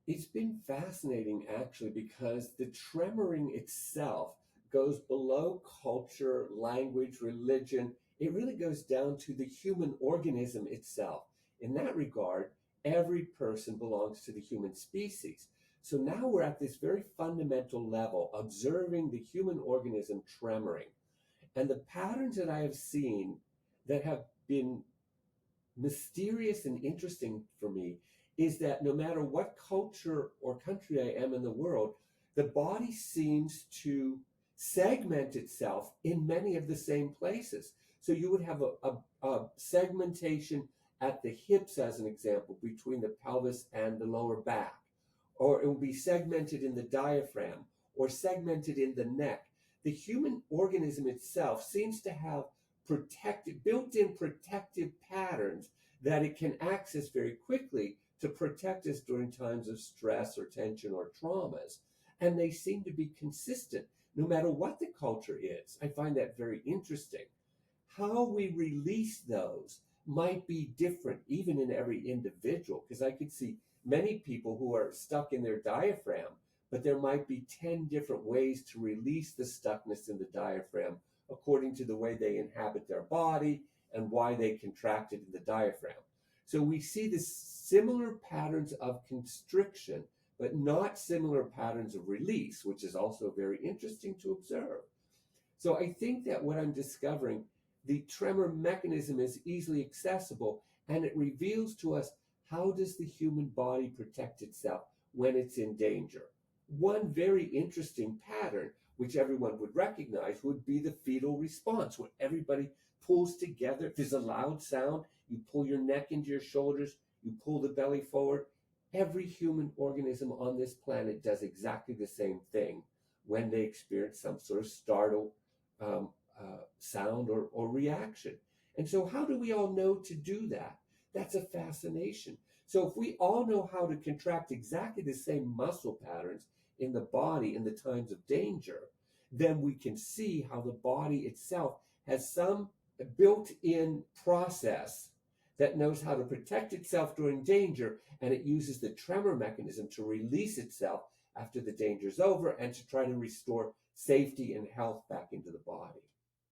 It's been fascinating actually because the tremoring itself goes below culture, language, religion. It really goes down to the human organism itself. In that regard, every person belongs to the human species. So now we're at this very fundamental level, observing the human organism tremoring. And the patterns that I have seen that have been mysterious and interesting for me is that no matter what culture or country I am in the world, the body seems to segment itself in many of the same places. So you would have a segmentation at the hips, as an example, between the pelvis and the lower back, or it will be segmented in the diaphragm or segmented in the neck. The human organism itself seems to have protective, built-in protective patterns that it can access very quickly to protect us during times of stress or tension or traumas. And they seem to be consistent no matter what the culture is. I find that very interesting. How we release those might be different even in every individual, because I could see many people who are stuck in their diaphragm, but there might be 10 different ways to release the stuckness in the diaphragm according to the way they inhabit their body and why they contracted in the diaphragm. So we see the similar patterns of constriction, but not similar patterns of release, which is also very interesting to observe. So I think that what I'm discovering, the tremor mechanism is easily accessible, and it reveals to us how does the human body protect itself when it's in danger. One very interesting pattern, which everyone would recognize, would be the fetal response, where everybody pulls together. If there's a loud sound, you pull your neck into your shoulders, you pull the belly forward. Every human organism on this planet does exactly the same thing when they experience some sort of startle sound or reaction. And so how do we all know to do that? That's a fascination. So if we all know how to contract exactly the same muscle patterns in the body in the times of danger, then we can see how the body itself has some built-in process that knows how to protect itself during danger, and it uses the tremor mechanism to release itself after the danger is over and to try to restore safety and health back into the body.